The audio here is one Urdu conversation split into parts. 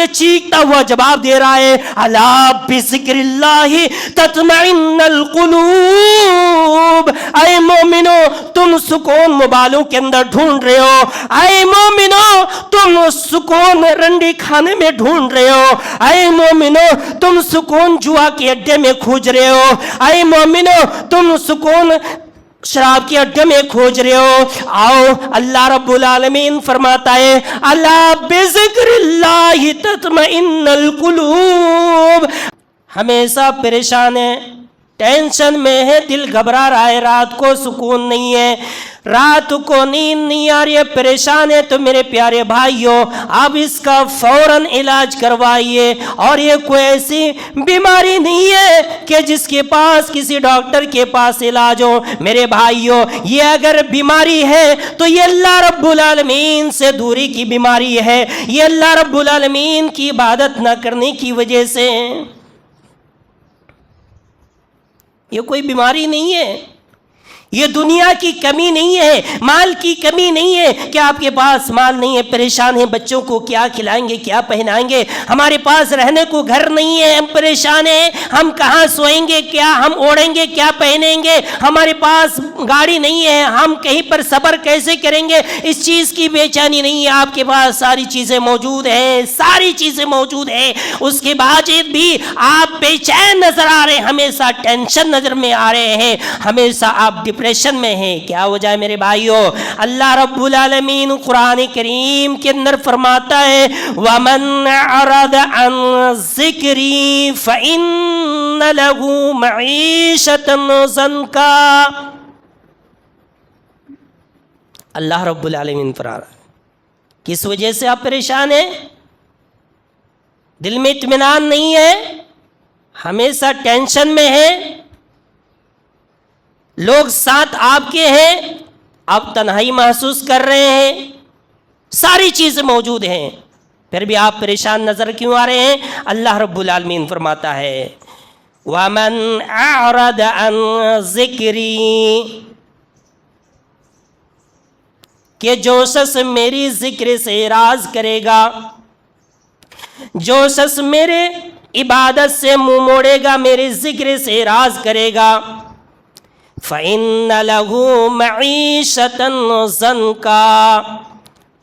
یہ چیختا ہوا جواب دے رہا ہے الا بذکر اللہ تطمئن القلوب، اے مومنو تم سکون موبائلوں کے اندر ڈھونڈ رہے ہو، اے مومنو تم سکون رنڈی کھانے میں ڈھونڈ رہے ہو، اے مومنو تم سکون جوا کے اڈے میں کھوج رہے ہو، اے مومنو تم سکون شراب کے اڈے میں کھوج رہے ہو، آؤ اللہ رب العالمین فرماتا ہے الا بذکر اللہ تطمئن القلوب۔ ہمیشہ پریشان ہے، ٹینشن میں ہے، دل گھبرا رہا ہے، رات کو سکون نہیں ہے، رات کو نیند نہیں آ رہی ہے، پریشان ہے، تو میرے پیارے بھائیوں آپ اس کا فوراً علاج کروائیے۔ اور یہ کوئی ایسی بیماری نہیں ہے کہ جس کے پاس کسی ڈاکٹر کے پاس علاج ہو۔ میرے بھائیوں یہ اگر بیماری ہے تو یہ اللہ رب العالمین سے دوری کی بیماری ہے، یہ اللہ رب العالمین کی عبادت نہ کرنے کی وجہ سے، یہ کوئی بیماری نہیں ہے، یہ دنیا کی کمی نہیں ہے، مال کی کمی نہیں ہے کہ آپ کے پاس مال نہیں ہے، پریشان ہیں، بچوں کو کیا کھلائیں گے، کیا پہنائیں گے، ہمارے پاس رہنے کو گھر نہیں ہے، ہم پریشان ہیں، ہم کہاں سوئیں گے، کیا ہم اوڑھیں گے، کیا پہنیں گے، ہمارے پاس گاڑی نہیں ہے، ہم کہیں پر سفر کیسے کریں گے، اس چیز کی بے چینی نہیں ہے، آپ کے پاس ساری چیزیں موجود ہیں، ساری چیزیں موجود ہیں، اس کے باوجود بھی آپ بے چین نظر آ رہے ہیں، ہمیشہ ٹینشن نظر میں آ رہے ہیں، ہمیشہ آپ ڈپریشن میں ہیں۔ کیا وجہ ہے میرے بھائیوں؟ اللہ رب العالمین قرآن کریم کے اندر فرماتا ہے وَمَنْ أَعْرَضَ عَنْ ذِكْرِي فَإِنَّ لَهُ مَعِيشَةً ضَنْكًا۔ اللہ رب العالمین فرما رہا ہے کس وجہ سے آپ پریشان ہیں؟ دل میں اطمینان نہیں ہے، ہمیشہ ٹینشن میں ہے، لوگ ساتھ آپ کے ہیں، آپ تنہائی محسوس کر رہے ہیں، ساری چیزیں موجود ہیں، پھر بھی آپ پریشان نظر کیوں آ رہے ہیں؟ اللہ رب العالمین فرماتا ہے وَمَنْ أَعْرَضَ عَنْ ذِكْرِي، کہ جو شخص میری ذکر سے اعراض کرے گا، جو شخص میرے عبادت سے منہ موڑے گا، میرے ذکر سے اعراض کرے گا، فَإِنَّ لَهُ مَعِيشَةً ضَنْكًا،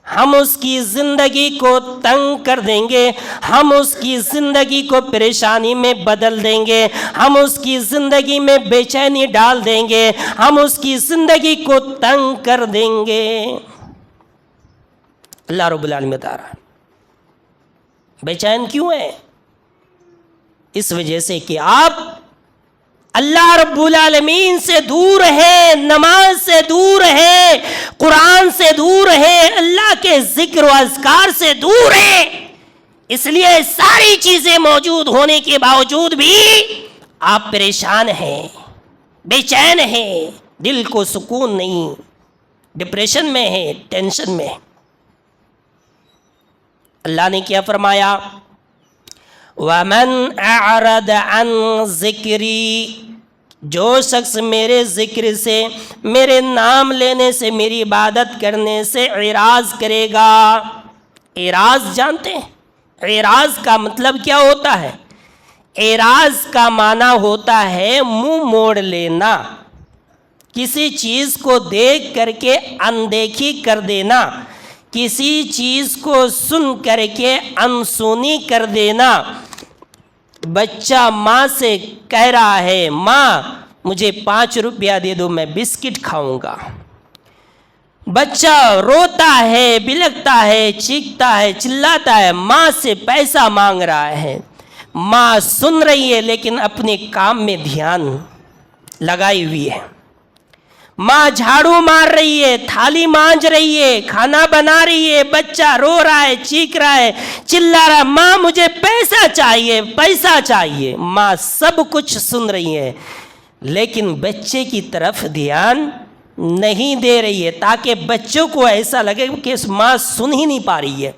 ہم اس کی زندگی کو تنگ کر دیں گے، ہم اس کی زندگی کو پریشانی میں بدل دیں گے، ہم اس کی زندگی میں بے چینی ڈال دیں گے، ہم اس کی زندگی کو تنگ کر دیں گے۔ اللہ رب العالمین بتا رہا ہے بے چین کیوں ہے؟ اس وجہ سے کہ آپ اللہ رب العالمین سے دور ہے، نماز سے دور ہے، قرآن سے دور ہے، اللہ کے ذکر و اذکار سے دور ہے، اس لیے ساری چیزیں موجود ہونے کے باوجود بھی آپ پریشان ہیں، بے چین ہیں، دل کو سکون نہیں، ڈپریشن میں ہے، ٹینشن میں۔ اللہ نے کیا فرمایا وَمَنْ أَعْرَضَ عَنْ ذِكْرِي، جو شخص میرے ذکر سے، میرے نام لینے سے، میری عبادت کرنے سے اعراض کرے گا۔ اعراض جانتے ہیں اعراض کا مطلب کیا ہوتا ہے؟ اعراض کا معنی ہوتا ہے منہ موڑ لینا، کسی چیز کو دیکھ کر کے اندیکھی کر دینا، کسی چیز کو سن کر کے انسونی کر دینا۔ بچہ ماں سے کہہ رہا ہے ماں مجھے 5 روپیہ دے دو میں بسکٹ کھاؤں گا، بچہ روتا ہے، بلکتا ہے، چیختا ہے، چلاتا ہے، ماں سے پیسہ مانگ رہا ہے، ماں سن رہی ہے لیکن اپنے کام میں دھیان لگائی ہوئی ہے، ماں جھاڑو مار رہی ہے، تھالی مانج رہی ہے، کھانا بنا رہی ہے، بچہ رو رہا ہے، چیخ رہا ہے، چلا رہا ہے، ماں مجھے پیسہ چاہیے، پیسہ چاہیے۔ ماں سب کچھ سن رہی ہے لیکن بچے کی طرف دھیان نہیں دے رہی ہے تاکہ بچوں کو ایسا لگے کہ ماں سن ہی نہیں پا رہی ہے۔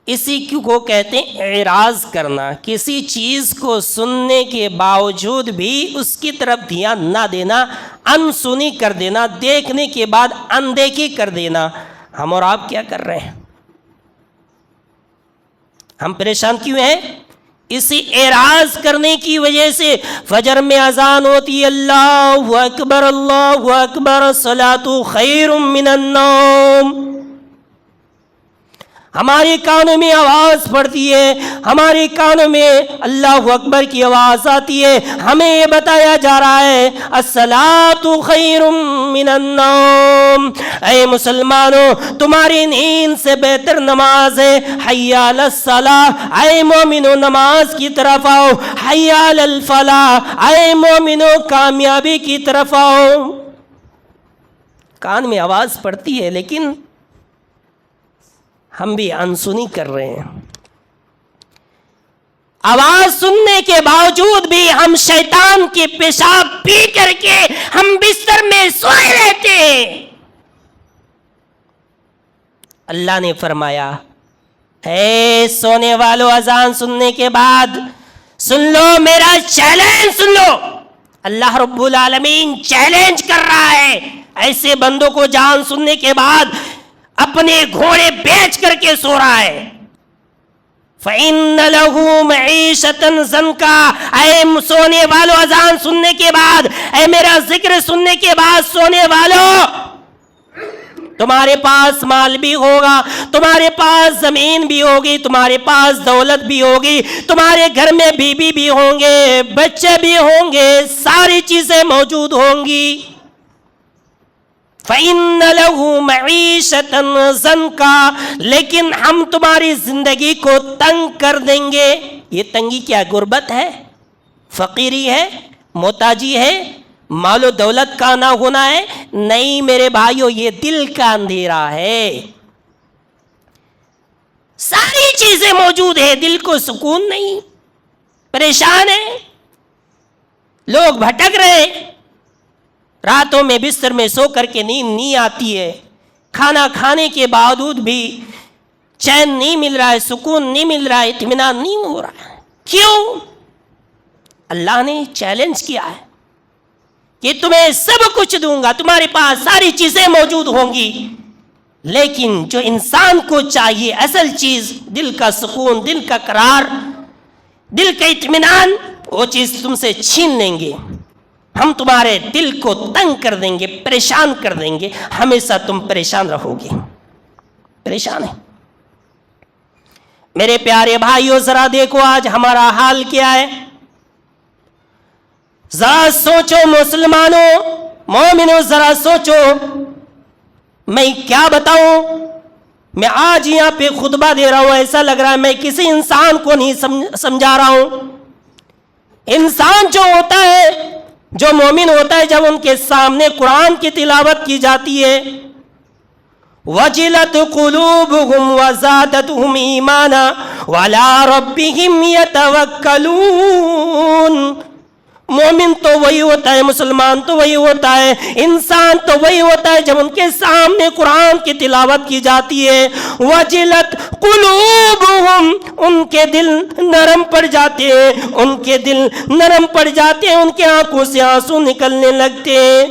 اسی کو کہتے ہیں اعراض کرنا، کسی چیز کو سننے کے باوجود بھی اس کی طرف دھیان نہ دینا، انسنی کر دینا، دیکھنے کے بعد اندیکھی کر دینا۔ ہم اور آپ کیا کر رہے ہیں؟ ہم پریشان کیوں ہیں؟ اسی اعراض کرنے کی وجہ سے فجر میں اذان ہوتی ہے، اللہ اکبر الصلاۃ خیر من النوم، ہمارے کانوں میں آواز پڑتی ہے، ہمارے کانوں میں اللہ اکبر کی آواز آتی ہے، ہمیں یہ بتایا جا رہا ہے الصلاۃ خیر من النوم، اے مسلمانوں تمہاری نیند سے بہتر نماز ہے، حی علی الصلاۃ، اے مومنو نماز کی طرف آؤ، حی علی الفلاح، اے مومنو کامیابی کی طرف آؤ۔ کان میں آواز پڑتی ہے لیکن ہم بھی انسنی کر رہے ہیں، آواز سننے کے باوجود بھی ہم شیطان کی پیشاب پی کر کے ہم بستر میں سوئے رہتے ہیں۔ اللہ نے فرمایا اے سونے والو، اذان سننے کے بعد سن لو، میرا چیلنج سن لو، اللہ رب العالمین چیلنج کر رہا ہے ایسے بندوں کو جان سننے کے بعد اپنے گھوڑے بیچ کر کے سو رہا ہے۔ فَإِنَّ لَهُ مَعِيشَةً ضَنْكَا، اے سونے والو اذان سننے کے بعد، اے میرا ذکر سننے کے بعد سونے والو، تمہارے پاس مال بھی ہوگا، تمہارے پاس زمین بھی ہوگی، تمہارے پاس دولت بھی ہوگی، تمہارے گھر میں بیوی بھی ہوں گے، بچے بھی ہوں گے، ساری چیزیں موجود ہوں گی۔ فَإِنَّ لَهُ مَعِيشَةً ضَنْكَا، لیکن ہم تمہاری زندگی کو تنگ کر دیں گے۔ یہ تنگی کیا؟ غربت ہے، فقیری ہے، محتاجی ہے، مال و دولت کا نہ ہونا ہے؟ نہیں میرے بھائیو، یہ دل کا اندھیرا ہے۔ ساری چیزیں موجود ہیں، دل کو سکون نہیں، پریشان ہے، لوگ بھٹک رہے، راتوں میں بستر میں سو کر کے نیند نہیں آتی ہے، کھانا کھانے کے باوجود بھی چین نہیں مل رہا ہے، سکون نہیں مل رہا ہے، اطمینان نہیں ہو رہا ہے۔ کیوں؟ اللہ نے چیلنج کیا ہے کہ تمہیں سب کچھ دوں گا، تمہارے پاس ساری چیزیں موجود ہوں گی، لیکن جو انسان کو چاہیے اصل چیز، دل کا سکون، دل کا قرار، دل کا اطمینان، وہ چیز تم سے چھین لیں گے، ہم تمہارے دل کو تنگ کر دیں گے، پریشان کر دیں گے، ہمیشہ تم پریشان رہو گے۔ پریشان ہے میرے پیارے بھائیو، ذرا دیکھو آج ہمارا حال کیا ہے، ذرا سوچو مسلمانوں، مومنوں، ذرا سوچو۔ میں کیا بتاؤں، میں آج یہاں پہ خطبہ دے رہا ہوں، ایسا لگ رہا ہے میں کسی انسان کو نہیں سمجھا رہا ہوں۔ انسان جو ہوتا ہے، جو مومن ہوتا ہے، جب ان کے سامنے قرآن کی تلاوت کی جاتی ہے، وَجِلَتْ قُلُوبُهُمْ وَزَادَتْهُمْ إِيمَانًا وَعَلَىٰ رَبِّهِمْ يَتَوَكَّلُونَ۔ مومن تو وہی ہوتا ہے، مسلمان تو وہی ہوتا ہے، انسان تو وہی ہوتا ہے جب ان کے سامنے قرآن کی تلاوت کی جاتی ہے، وَجِلَتْ قُلُوبُهُمْ، ان کے دل نرم پڑ جاتے ہیں، ان کے دل نرم پڑ جاتے ہیں، ان کے آنکھوں سے آنسو نکلنے لگتے ہیں،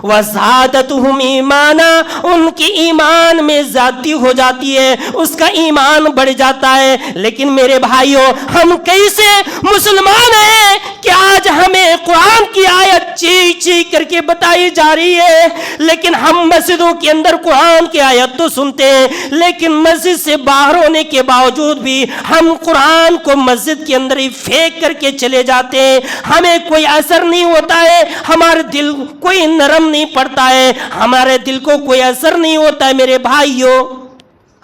وَزَادَتْهُمْ إِيمَانًا، ان کی ایمان میں زیادتی ہو جاتی ہے، اس کا ایمان بڑھ جاتا ہے۔ لیکن میرے بھائیوں، ہم کیسے مسلمان ہیں کہ آج ہمیں قرآن کی آیت چیخ چیخ کر کے بتائی جا رہی ہے، لیکن ہم مسجدوں کے اندر قرآن کی آیت تو سنتے ہیں، لیکن مسجد سے باہر ہونے کے باوجود بھی ہم قرآن کو مسجد کے اندر ہی پھینک کر کے چلے جاتے ہیں، ہمیں کوئی اثر نہیں ہوتا ہے، ہمارے دل کوئی نرم نہیں پڑتا ہے، ہمارے دل کو کوئی اثر نہیں ہوتا ہے۔ میرے بھائیوں،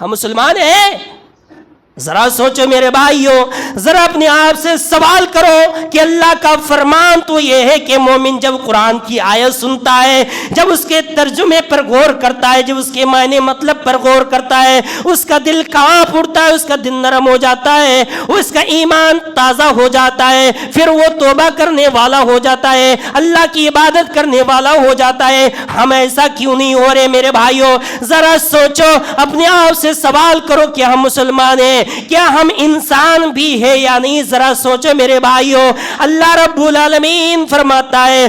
ہم مسلمان ہیں؟ ذرا سوچو میرے بھائیوں، ذرا اپنے آپ سے سوال کرو کہ اللہ کا فرمان تو یہ ہے کہ مومن جب قرآن کی آیت سنتا ہے، جب اس کے ترجمے پر غور کرتا ہے، جب اس کے معنی مطلب پر غور کرتا ہے، اس کا دل کانپ اٹھتا ہے، اس کا دل نرم ہو جاتا ہے، اس کا ایمان تازہ ہو جاتا ہے، پھر وہ توبہ کرنے والا ہو جاتا ہے، اللہ کی عبادت کرنے والا ہو جاتا ہے۔ ہم ایسا کیوں نہیں ہو رہے میرے بھائیوں؟ ذرا سوچو، اپنے آپ سے سوال کرو کہ ہم مسلمان ہیں، کیا ہم انسان بھی ہے یا نہیں؟ ذرا سوچو میرے بھائیوں۔ اللہ رب العالمین فرماتا ہے،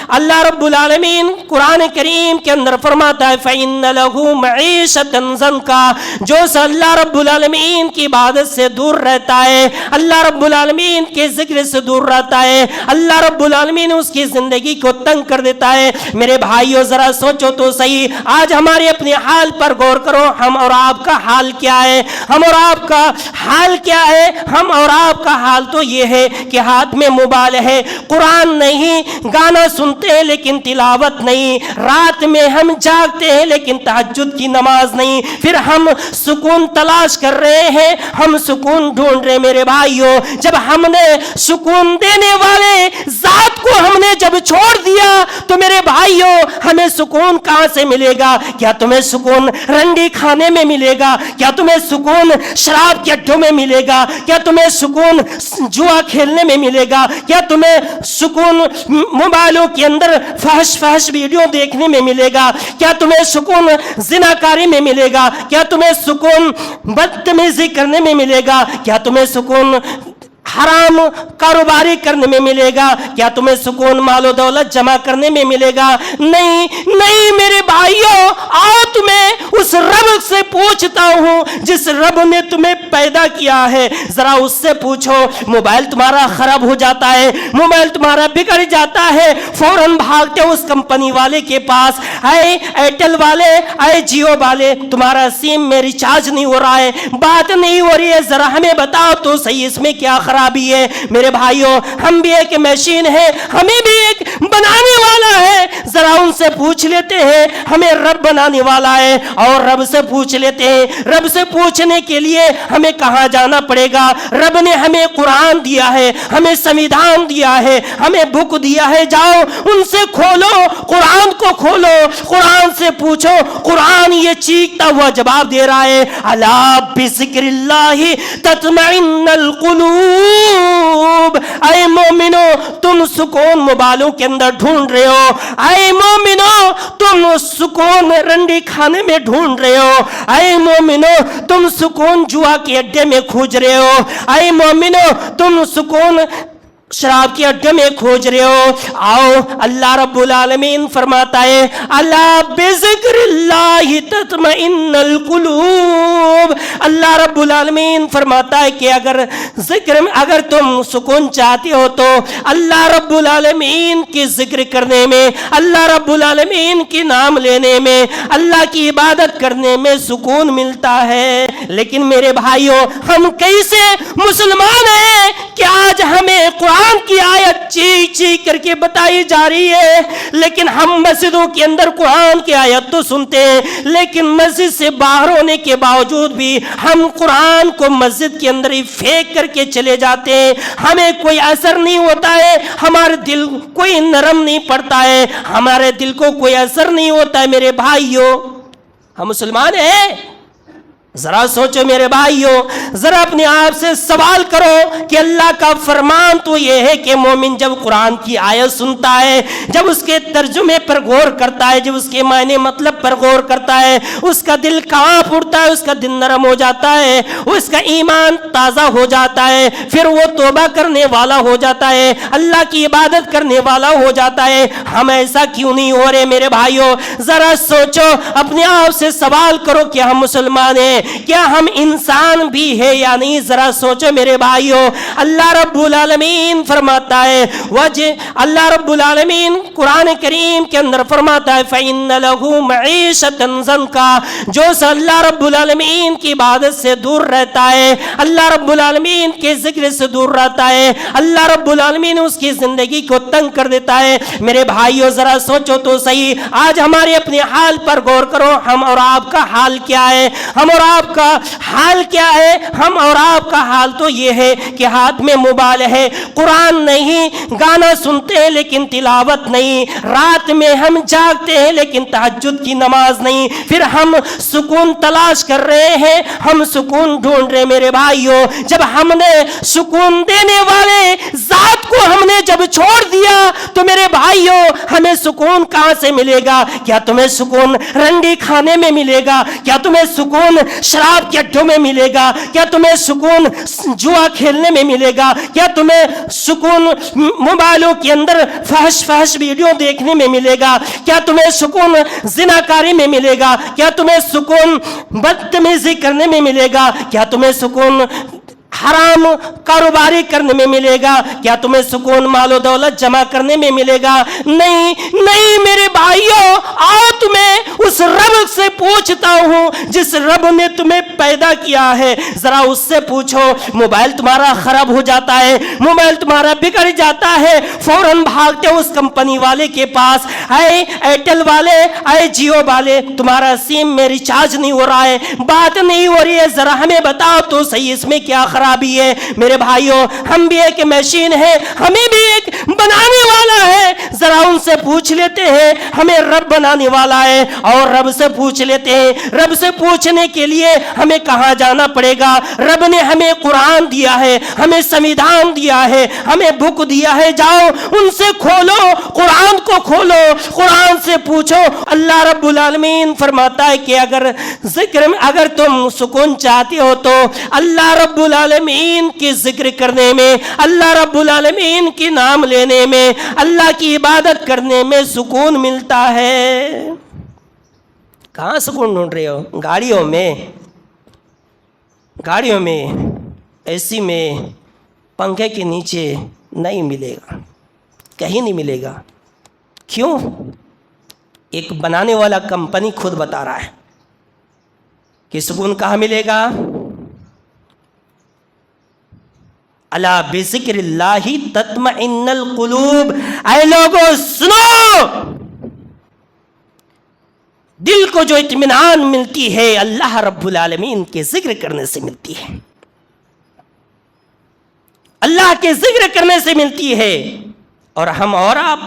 اللہ رب العالمین قرآن کریم کے اندر فرماتا ہے، فَإِنَّ لَهُ معیشتا ضنکا، جو اللہ رب العالمین کی عبادت سے دور رہتا ہے، اللہ رب العالمین کے ذکر سے دور رہتا ہے، اللہ رب العالمین اس کی زندگی کو تنگ کر دیتا ہے۔ میرے بھائیو ذرا سوچو تو صحیح، آج ہمارے اپنے حال پر غور کرو، ہم اور آپ کا حال کیا ہے؟ ہم اور آپ کا حال کیا ہے؟ ہم اور آپ کا حال تو یہ ہے کہ ہاتھ میں موبائل ہے، قرآن نہیں، گانا سنتے ہیں لیکن تلاوت نہیں، رات میں ہم جاگتے ہیں لیکن تہجد کی نماز نہیں، پھر ہم سکون تلاش کر رہے ہیں، ہم سکون ڈھونڈ رہے ہیں۔ میرے بھائیو جب ہم نے سکون دینے والے ذات کو ہم نے جب چھوڑ دیا تو میرے بھائیو ہمیں سکون کہاں سے ملے گا؟ کیا تمہیں سکون رنڈی کھانے میں ملے گا؟ کیا تمہیں سکون شراب کے اڈوں میں ملے گا؟ کیا تمہیں سکون جوا کھیلنے میں ملے گا؟ کیا تمہیں سکون موبائلوں کے اندر فحش ویڈیو دیکھنے میں ملے گا؟ کیا تمہیں سکون زناکاری میں ملے گا؟ کیا تمہیں سکون بدتمیزی کرنے میں ملے گا؟ کیا تمہیں سکون حرام کاروباری کرنے میں ملے گا؟ کیا تمہیں سکون مال و دولت جمع کرنے میں ملے گا؟ نہیں نہیں میرے بھائیو، آؤ تمہیں اس رب سے پوچھتا ہوں جس رب نے تمہیں پیدا کیا ہے، ذرا اس سے پوچھو۔ موبائل تمہارا خراب ہو جاتا ہے، موبائل تمہارا بگڑ جاتا ہے، فوراً بھاگتے ہو اس کمپنی والے کے پاس، اے ایئرٹیل والے، اے جیو والے، تمہارا سیم میں ریچارج نہیں ہو رہا ہے، بات نہیں ہو رہی ہے، ذرا ہمیں بتاؤ تو صحیح اس میں کیا خرابی ہے؟ میرے بھائیوں ہم بھی ایک مشین ہے، ہمیں بھی ایک بنانے والا ہے، ذرا ان سے پوچھ لیتے ہیں، ہمیں رب بنانے والا ہے، اور رب سے پوچھ لیتے ہیں۔ رب سے پوچھنے کے لیے ہمیں کہاں جانا پڑے گا؟ رب نے ہمیں قرآن دیا ہے، ہمیں سمویدھان دیا ہے، ہمیں بک دیا ہے، جاؤ ان سے کھولو، قرآن کو کھولو، قرآن سے پوچھو۔ قرآن یہ چیختا ہوا جواب دے رہا ہے، الا بذکر اللہ تطمئن القلوب۔ اے مومنو تم سکون موبائلوں کے اندر ڈھونڈ رہے ہو، اے مومنو تم سکون رنڈی کھانے میں ڈھونڈ رہے ہو، اے مومنو تم سکون جوا کے اڈے میں کھوج رہے ہو، اے مومنو تم سکون شراب کے اڈے میں کھوج رہے ہو، آؤ اللہ رب العالمین فرماتا ہے الا بذکر اللہ تطمئن القلوب۔ اللہ رب العالمین فرماتا ہے کہ اگر تم سکون چاہتے ہو تو اللہ رب العالمین کی ذکر کرنے میں، اللہ رب العالمین کی نام لینے میں، اللہ کی عبادت کرنے میں سکون ملتا ہے۔ لیکن میرے بھائیوں ہم کیسے مسلمان ہیں کہ آج ہمیں قرآن کی آیت چیخ چیخ کر کے بتائی جا رہی ہے، لیکن ہم مسجدوں کے اندر قرآن کی آیت تو سنتے ہیں، لیکن مسجد سے باہر ہونے کے باوجود بھی ہم قرآن کو مسجد کے اندر ہی پھینک کر کے چلے جاتے ہیں، ہمیں کوئی اثر نہیں ہوتا ہے، ہمارے دل کوئی نرم نہیں پڑتا ہے، ہمارے دل کو کوئی اثر نہیں ہوتا ہے۔ میرے بھائیوں ہم مسلمان ہیں؟ ذرا سوچو میرے بھائیوں، ذرا اپنے آپ سے سوال کرو کہ اللہ کا فرمان تو یہ ہے کہ مومن جب قرآن کی آیت سنتا ہے، جب اس کے ترجمے پر غور کرتا ہے، جب اس کے معنی مطلب پر غور کرتا ہے، اس کا دل کانپ اٹھتا ہے، اس کا دل نرم ہو جاتا ہے، اس کا ایمان تازہ ہو جاتا ہے، پھر وہ توبہ کرنے والا ہو جاتا ہے، اللہ کی عبادت کرنے والا ہو جاتا ہے۔ ہم ایسا کیوں نہیں ہو رہے میرے بھائیوں؟ ذرا سوچو، اپنے آپ سے سوال کرو کہ ہم مسلمان ہیں، کیا ہم انسان بھی ہے یا نہیں؟ ذرا سوچو میرے بھائیوں۔ اللہ رب العالمین فرماتا ہے اللہ رب العالمین قرآن کریم کے اندر فرماتا ہے فَإِنَّ لَهُ مَعِيشَةً ضَنْكَا، جو اللہ رب العالمین کی عبادت سے دور رہتا ہے، اللہ رب العالمین کے ذکر سے دور رہتا ہے، اللہ رب العالمین اس کی زندگی کو تنگ کر دیتا ہے۔ میرے بھائیوں ذرا سوچو تو صحیح، آج ہمارے اپنے حال پر غور کرو، ہم اور آپ کا حال کیا ہے؟ ہم اور آپ کا حال کیا ہے؟ ہم اور آپ کا حال تو یہ ہے کہ ہاتھ میں موبائل ہے، قرآن نہیں، گانا سنتے ہیں لیکن تلاوت نہیں، رات میں ہم جاگتے ہیں لیکن تہجد کی نماز نہیں، پھر ہم سکون تلاش کر رہے ہیں، ہم سکون ڈھونڈ رہے ہیں۔ میرے بھائیوں جب ہم نے سکون دینے والے ذات کو ہم نے جب چھوڑ دیا تو میرے بھائیوں ہمیں سکون کہاں سے ملے گا؟ کیا تمہیں سکون رنڈی کھانے میں ملے گا؟ کیا تمہیں سکون شراب کے اڈوں میں ملے گا؟ کیا تمہیں سکون جوا کھیلنے میں ملے گا؟ کیا تمہیں سکون موبائلوں کے اندر فحش ویڈیو دیکھنے میں ملے گا؟ کیا تمہیں سکون زناکاری میں ملے گا؟ کیا تمہیں سکون بدتمیزی کرنے میں ملے گا؟ کیا تمہیں سکون حرام کاروباری کرنے میں ملے گا؟ کیا تمہیں سکون مال و دولت جمع کرنے میں ملے گا؟ نہیں نہیں میرے بھائیوں، آؤ تمہیں اس رب سے پوچھتا ہوں جس رب نے تمہیں پیدا کیا ہے، ذرا اس سے پوچھو۔ موبائل تمہارا خراب ہو جاتا ہے، موبائل تمہارا بگڑ جاتا ہے، فوراً بھاگتے اس کمپنی والے کے پاس، اے ایئرٹیل والے، اے جیو والے، تمہارا سیم میں ریچارج نہیں ہو رہا ہے، بات نہیں ہو رہی ہے، ذرا ہمیں بتاؤ تو صحیح اس میں کیا خرابی ہے۔ میرے بھائیوں، ہم بھی ایک مشین ہے، ہمیں بھی ایک بنانے والا ہے، ذرا ان سے پوچھ لیتے ہیں۔ ہمیں رب بنانے والا ہے اور رب سے پوچھ لیتے ہیں۔ رب سے پوچھنے کے لیے ہمیں کہاں جانا پڑے گا؟ رب نے ہمیں قرآن دیا ہے، ہمیں سمویدھان دیا ہے، ہمیں بک دیا ہے، جاؤ ان سے کھولو، قرآن کو کھولو، قرآن سے پوچھو۔ اللہ رب العالمین فرماتا ہے کہ اگر تم سکون چاہتے ہو تو اللہ رب العالمین کی ذکر کرنے میں، اللہ رب العالمین کی نام لینے میں، اللہ کی عبادت کرنے میں سکون ملتا ہے۔ کہاں سکون ڈھونڈ رہے ہو؟ گاڑیوں میں، اے سی میں، پنکھے کے نیچے نہیں ملے گا، کہیں نہیں ملے گا۔ کیوں؟ ایک بنانے والا کمپنی خود بتا رہا ہے کہ سکون کہاں ملے گا؟ الا بذکر اللہ تطمئن القلوب۔ اے لوگوں سنو، دل کو جو اطمینان ملتی ہے اللہ رب العالمین کے ذکر کرنے سے ملتی ہے، اللہ کے ذکر کرنے سے ملتی ہے۔ اور ہم اور آپ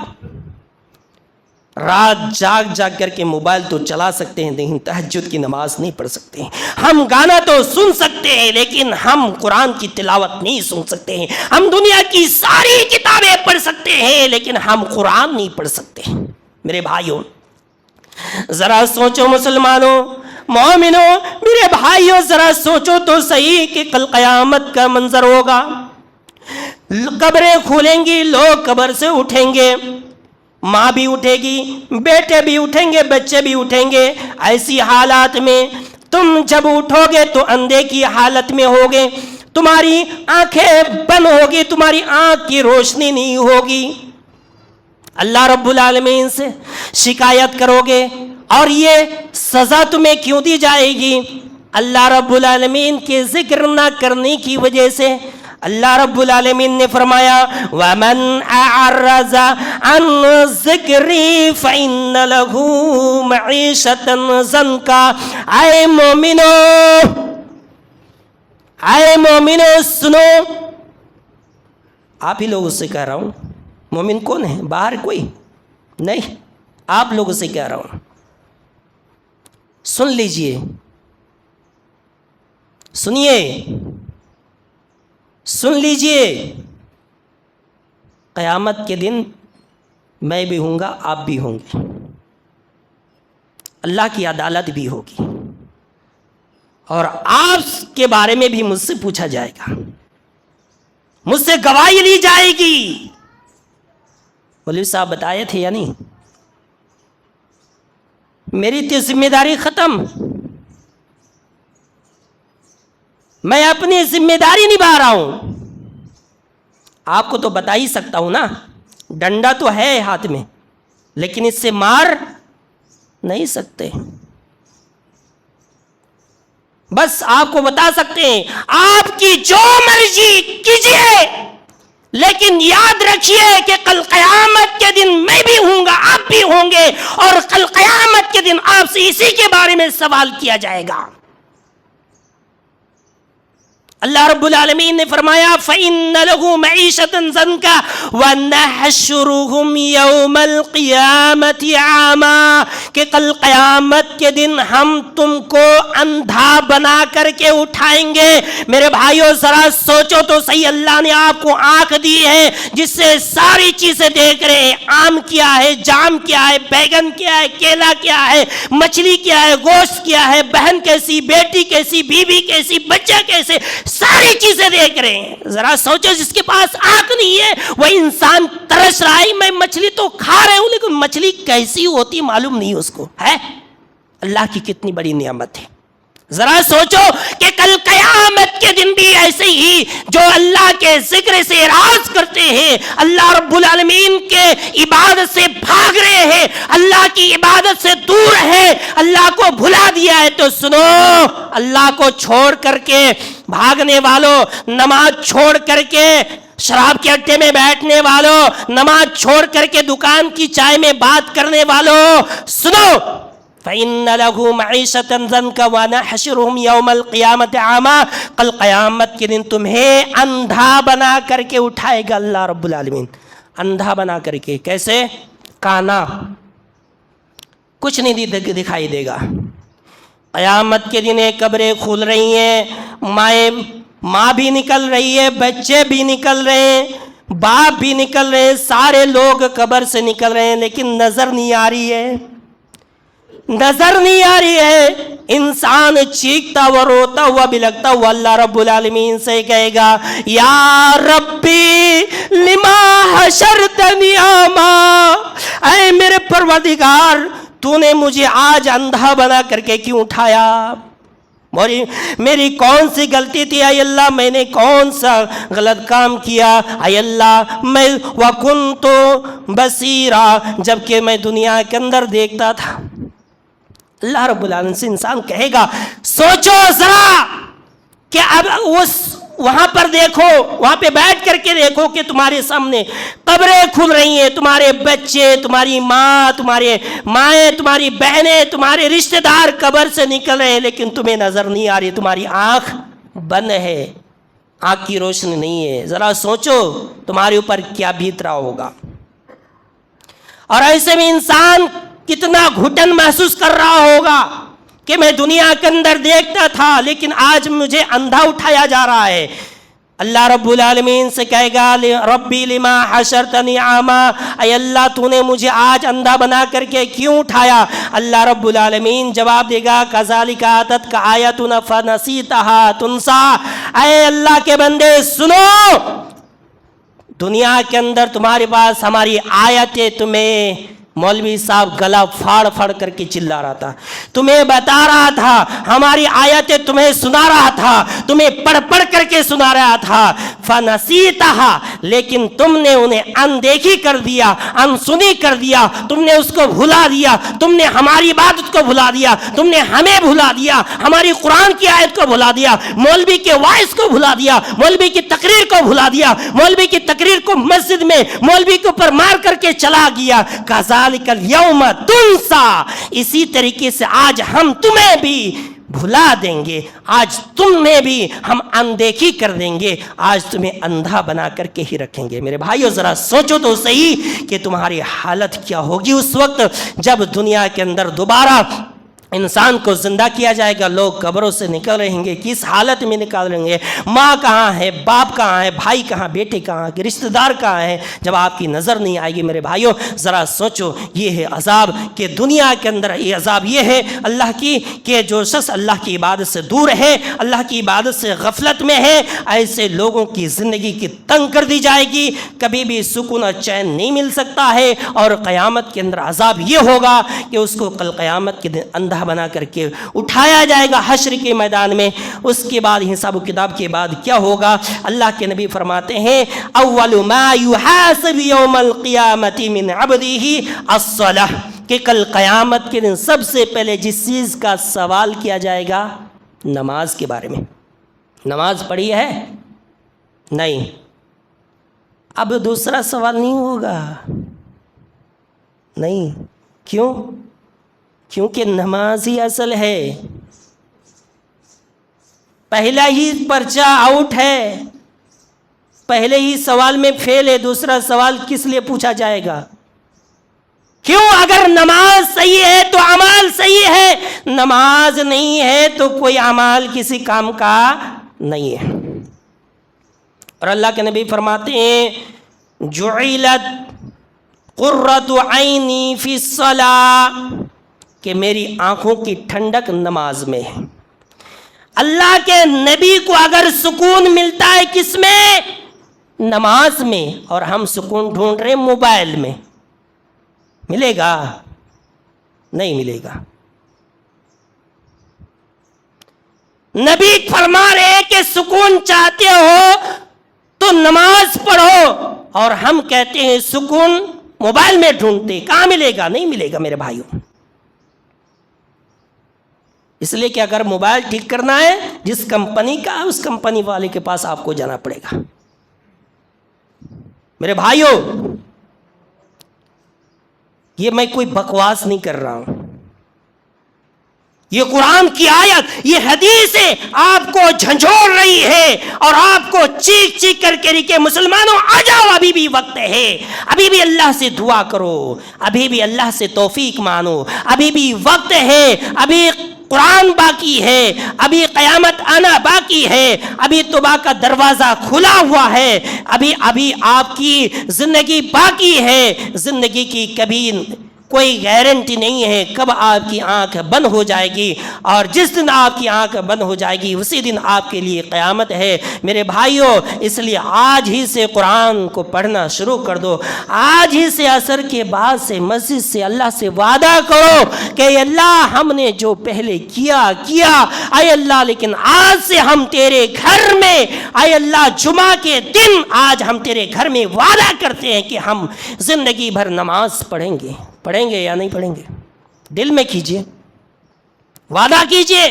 رات جاگ کر کے موبائل تو چلا سکتے ہیں لیکن تہجد کی نماز نہیں پڑھ سکتے ہیں۔ ہم گانا تو سن سکتے ہیں لیکن ہم قرآن کی تلاوت نہیں سن سکتے ہیں۔ ہم دنیا کی ساری کتابیں پڑھ سکتے ہیں لیکن ہم قرآن نہیں پڑھ سکتے۔ میرے بھائیوں ذرا سوچو، مسلمانوں، مومنوں، میرے بھائیوں ذرا سوچو تو صحیح کہ کل قیامت کا منظر ہوگا، قبریں کھولیں گی، لوگ قبر سے اٹھیں گے، ماں بھی اٹھے گی، بیٹے بھی اٹھیں گے، بچے بھی اٹھیں گے۔ ایسی حالات میں تم جب اٹھو گے تو اندھے کی حالت میں ہوگے، تمہاری آنکھیں بند ہوگی، تمہاری آنکھ کی روشنی نہیں ہوگی، اللہ رب العالمین سے شکایت کرو گے۔ اور یہ سزا تمہیں کیوں دی جائے گی؟ اللہ رب العالمین کے ذکر نہ کرنے کی وجہ سے۔ اللہ رب العالمین نے فرمایا وَمَنْ أَعْرَضَ عَنْ ذِكْرِي فَإِنَّ لَهُ مَعِيشَةً ضَنْكًا۔ اے مومنو سنو، آپ ہی لوگوں سے کہہ رہا ہوں۔ مومن کون ہے؟ باہر کوئی نہیں، آپ لوگوں سے کہہ رہا ہوں، سن لیجئے، سن لیجئے، قیامت کے دن میں بھی ہوں گا، آپ بھی ہوں گے، اللہ کی عدالت بھی ہوگی اور آپ کے بارے میں بھی مجھ سے پوچھا جائے گا، مجھ سے گواہی لی جائے گی۔ مولوی صاحب بتائے تھے یا نہیں؟ میری تو ذمہ داری ختم، میں اپنی ذمہ داری نبھا رہا ہوں۔ آپ کو تو بتا ہی سکتا ہوں نا، ڈنڈا تو ہے ہاتھ میں لیکن اس سے مار نہیں سکتے، بس آپ کو بتا سکتے ہیں آپ کی جو مرضی کیجیے، لیکن یاد رکھیے کہ کل قیامت کے دن میں بھی ہوں گا، آپ بھی ہوں گے، اور کل قیامت کے دن آپ سے اسی کے بارے میں سوال کیا جائے گا۔ اللہ رب العالمین نے فرمایا فَإِنَّ لَهُ مَعِيشَةً ضَنْكَ وَنَحْشُرُهُمْ يَوْمَ الْقِيَامَةِ عَامًا، کہ کل قیامت کے دن ہم تم کو اندھا بنا کر کے اٹھائیں گے۔ میرے بھائیو ذرا سوچو تو صحیح، اللہ نے آپ کو آنکھ دی ہے جس سے ساری چیزیں دیکھ رہے ہیں، آم کیا ہے، جام کیا ہے، بیگن کیا ہے، کیلا کیا ہے، مچھلی کیا ہے، گوشت کیا ہے، بہن کیسی، بیٹی کیسی، بیوی کیسی، بچہ کیسے، ساری چیزیں دیکھ رہے ہیں۔ ذرا سوچو جس کے پاس آنکھ نہیں ہے وہ انسان ترس رہا ہے، میں مچھلی تو کھا رہا ہوں لیکن مچھلی کیسی ہوتی معلوم نہیں اس کو ہے۔ اللہ کی کتنی بڑی نعمت ہے۔ ذرا سوچو کہ کل قیامت کے دن بھی ایسے ہی جو اللہ کے ذکر سے اعراض کرتے ہیں، اللہ رب العالمین کے عبادت سے بھاگ رہے ہیں، اللہ کی عبادت سے دور ہے، اللہ کو بھلا دیا ہے، تو سنو، اللہ کو چھوڑ کر کے بھاگنے والوں، نماز چھوڑ کر کے شراب کے اڈے میں بیٹھنے والوں، نماز چھوڑ کر کے دکان کی چائے میں بات کرنے والوں، سنو، فَإِنَّ لَهُ مَعِيشَةً ضَنْكَ وَنَحْشُرُهُمْ يَوْمَ الْقِيَامَةِ عَامًا، کل قیامت کے دن تمہیں اندھا بنا کر کے اٹھائے گا اللہ رب العالمین۔ اندھا بنا کر کے کیسے؟ کانا، کچھ نہیں دکھائی دے گا۔ قیامت کے دن قبریں کھل رہی ہیں، ماں بھی نکل رہی ہے، بچے بھی نکل رہے ہیں، باپ بھی نکل رہے ہیں، سارے لوگ قبر سے نکل رہے ہیں، لیکن نظر نہیں آ رہی ہے، نظر نہیں آ رہی ہے۔ انسان چیختا ہوا، روتا ہوا، بلکتا ہوا اللہ رب العالمین سے کہے گا یا ربی لما حشرتنی اعمیٰ، اے میرے پروردگار تو نے مجھے آج اندھا بنا کر کے کیوں اٹھایا؟ میری کون سی غلطی تھی اے اللہ، میں نے کون سا غلط کام کیا اے اللہ؟ میں وَكُنْتُ بَصِيرًا، جبکہ میں دنیا کے اندر دیکھتا تھا۔ اللہ رب العالمین سے انسان کہے گا سوچو ذرا کہ اب وہاں پر دیکھو، وہاں پہ بیٹھ کر کے دیکھو کہ تمہارے سامنے قبریں کھل رہی ہیں، تمہارے بچے، تمہاری ماں، تمہارے مائیں، تمہاری بہنیں، تمہارے رشتہ دار قبر سے نکل رہے ہیں، لیکن تمہیں نظر نہیں آ رہی، تمہاری آنکھ بند ہے، آنکھ کی روشنی نہیں ہے۔ ذرا سوچو تمہارے اوپر کیا بیت رہا ہوگا۔ اور ایسے میں انسان کتنا گھٹن محسوس کر رہا ہوگا کہ میں دنیا کے اندر دیکھتا تھا لیکن آج مجھے اندھا اٹھایا جا رہا ہے۔ اللہ رب العالمین سے کہے گا ربی لما حشرتنی اعمیٰ، اے اللہ تو نے مجھے آج اندھا بنا کر کے کیوں اٹھایا؟ اللہ رب العالمین جواب دے گا کذالک آتتک آیاتنا فنسیتها تنسیٰ، اے اللہ کے بندے سنو، دنیا کے اندر تمہارے پاس ہماری آیتیں، تمہیں مولوی صاحب گلا پھاڑ پھاڑ کر کے چلا رہا تھا، تمہیں بتا رہا تھا، ہماری آیتیں تمہیں سنا رہا تھا، تمہیں پڑھ پڑھ کر کے سنا رہا تھا، فنسیتها، لیکن تم نے انہیں اندیکھی کر دیا، انسنی کر دیا، تم نے اس کو بھلا دیا، تم نے ہماری عبادت کو بھلا دیا، تم نے ہمیں بھلا دیا، ہماری قرآن کی آیت کو بھلا دیا، مولوی کے وائس کو بھلا دیا، مولوی کی تقریر کو بھلا دیا، مولوی کی تقریر کو مسجد میں مولوی کے اوپر مار کر کے چلا گیا۔ کذالک الیوم تنسیٰ، اسی طریقے سے آج ہم تمہیں بھی بھلا دیں گے، آج تمہیں بھی ہم اندیکھی کر دیں گے، آج تمہیں اندھا بنا کر کے ہی رکھیں گے۔ میرے بھائیو ذرا سوچو تو صحیح کہ تمہاری حالت کیا ہوگی اس وقت جب دنیا کے اندر دوبارہ انسان کو زندہ کیا جائے گا، لوگ قبروں سے نکل رہیں گے، کس حالت میں نکال رہیں گے، ماں کہاں ہے، باپ کہاں ہے، بھائی کہاں، بیٹے کہاں، رشتہ دار کہاں ہے، جب آپ کی نظر نہیں آئے گی۔ میرے بھائیوں ذرا سوچو، یہ ہے عذاب کہ دنیا کے اندر یہ عذاب یہ ہے اللہ کی کہ جو شخص اللہ کی عبادت سے دور ہے، اللہ کی عبادت سے غفلت میں ہے، ایسے لوگوں کی زندگی کی تنگ کر دی جائے گی، کبھی بھی سکون اور چین نہیں مل سکتا ہے، اور قیامت کے اندر عذاب یہ ہوگا کہ اس کو کل قیامت کے دن اندھا بنا کر کے اٹھایا جائے گا حشر کے میدان میں۔ اس کے بعد حساب و کتاب کے بعد کیا ہوگا؟ اللہ کے نبی فرماتے ہیں اول ما یحاسب یوم القیامت من عبدہ الصلاۃ، کہ کل قیامت کے دن سب سے پہلے جس چیز کا سوال کیا جائے گا نماز کے بارے میں۔ نماز پڑھی ہے؟ نہیں، اب دوسرا سوال نہیں ہوگا، نہیں، کیوں؟ کیونکہ نماز ہی اصل ہے۔ پہلا ہی پرچہ آؤٹ ہے، پہلے ہی سوال میں فیل ہے، دوسرا سوال کس لیے پوچھا جائے گا؟ کیوں؟ اگر نماز صحیح ہے تو عمل صحیح ہے، نماز نہیں ہے تو کوئی عمل کسی کام کا نہیں ہے۔ اور اللہ کے نبی فرماتے ہیں جعلت قرۃ عینی فی الصلاۃ، کہ میری آنکھوں کی ٹھنڈک نماز میں ہے۔ اللہ کے نبی کو اگر سکون ملتا ہے کس میں؟ نماز میں، اور ہم سکون ڈھونڈ رہے موبائل میں، ملے گا؟ نہیں ملے گا۔ نبی فرما رہے کہ سکون چاہتے ہو تو نماز پڑھو، اور ہم کہتے ہیں سکون موبائل میں ڈھونڈتے، کہاں ملے گا؟ نہیں ملے گا میرے بھائیوں۔ اس لیے کہ اگر موبائل ٹھیک کرنا ہے جس کمپنی کا، اس کمپنی والے کے پاس آپ کو جانا پڑے گا۔ میرے بھائیوں، یہ میں کوئی بکواس نہیں کر رہا ہوں، یہ قرآن کی آیت، یہ حدیث آپ کو جھنجھوڑ رہی ہے اور آپ کو چیخ چیخ کر کے رہی کہ مسلمانوں آ جاؤ، ابھی بھی وقت ہے، ابھی بھی اللہ سے دعا کرو، ابھی بھی اللہ سے توفیق مانو، ابھی بھی وقت ہے، ابھی قرآن باقی ہے، ابھی قیامت آنا باقی ہے، ابھی توبہ کا دروازہ کھلا ہوا ہے، ابھی آپ کی زندگی باقی ہے، زندگی کی کبھی کوئی گارنٹی نہیں ہے کب آپ کی آنکھ بند ہو جائے گی، اور جس دن آپ کی آنکھ بند ہو جائے گی اسی دن آپ کے لیے قیامت ہے میرے بھائیوں۔ اس لیے آج ہی سے قرآن کو پڑھنا شروع کر دو، آج ہی سے عصر کے بعد سے مسجد سے اللہ سے وعدہ کرو کہ اے اللہ ہم نے جو پہلے کیا اے اللہ، لیکن آج سے ہم تیرے گھر میں، اے اللہ جمعہ کے دن آج ہم تیرے گھر میں وعدہ کرتے ہیں کہ ہم زندگی بھر نماز پڑھیں گے یا نہیں پڑھیں گے؟ دل میں کیجئے، وعدہ کیجئے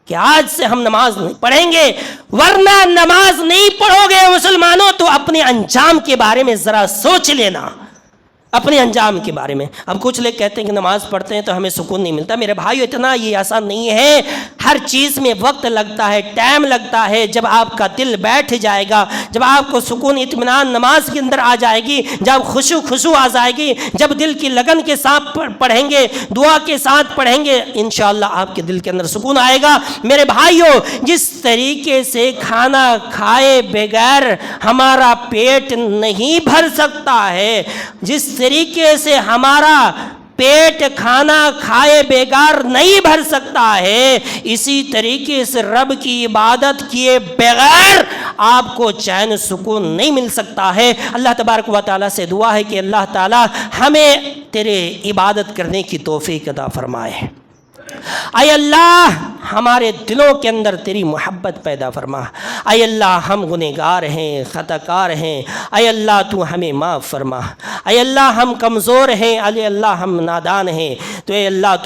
کہ آج سے ہم نماز نہیں پڑھیں گے، ورنہ نماز نہیں پڑھو گے مسلمانوں تو اپنے انجام کے بارے میں ذرا سوچ لینا، اپنے انجام کے بارے میں۔ اب کچھ لوگ کہتے ہیں کہ نماز پڑھتے ہیں تو ہمیں سکون نہیں ملتا۔ میرے بھائیو اتنا یہ آسان نہیں ہے، ہر چیز میں وقت لگتا ہے، ٹائم لگتا ہے۔ جب آپ کا دل بیٹھ جائے گا، جب آپ کو سکون اطمینان نماز کے اندر آ جائے گی، جب خشوع آ جائے گی، جب دل کی لگن کے ساتھ پڑھیں گے، دعا کے ساتھ پڑھیں گے، انشاءاللہ آپ کے دل کے اندر سکون آئے گا۔ میرے بھائیو، جس طریقے سے کھانا کھائے بغیر ہمارا پیٹ نہیں بھر سکتا ہے، جس طریقے سے ہمارا پیٹ کھانا کھائے بغیر نہیں بھر سکتا ہے، اسی طریقے سے رب کی عبادت کیے بغیر آپ کو چین سکون نہیں مل سکتا ہے۔ اللہ تبارک و تعالیٰ سے دعا ہے کہ اللہ تعالیٰ ہمیں تیرے عبادت کرنے کی توفیق عطا فرمائے۔ اے اللہ ہمارے دلوں کے اندر تیری محبت پیدا فرما۔ اے اللہ ہم گنہگار ہیں، خطا کار ہیں، اے اللہ تو ہمیں معاف فرما۔ اے اللہ ہم کمزور ہیں، اے اللہ ہم نادان ہیں، تو اے اللہ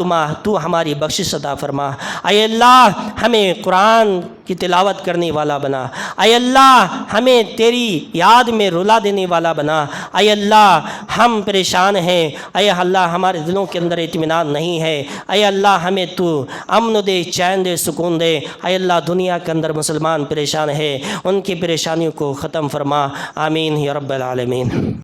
تو ہماری بخشش عطا فرما۔ اے اللہ ہمیں قرآن کی تلاوت کرنے والا بنا۔ اے اللہ ہمیں تیری یاد میں رلا دینے والا بنا۔ اے اللہ ہم پریشان ہیں، اے اللہ ہمارے دلوں کے اندر اطمینان نہیں ہے، اے اللہ ہمیں تو امن دے، چین دے، سکون دے۔ اے اللہ دنیا کے اندر مسلمان پریشان ہے، ان کی پریشانیوں کو ختم فرما، آمین یا رب العالمین۔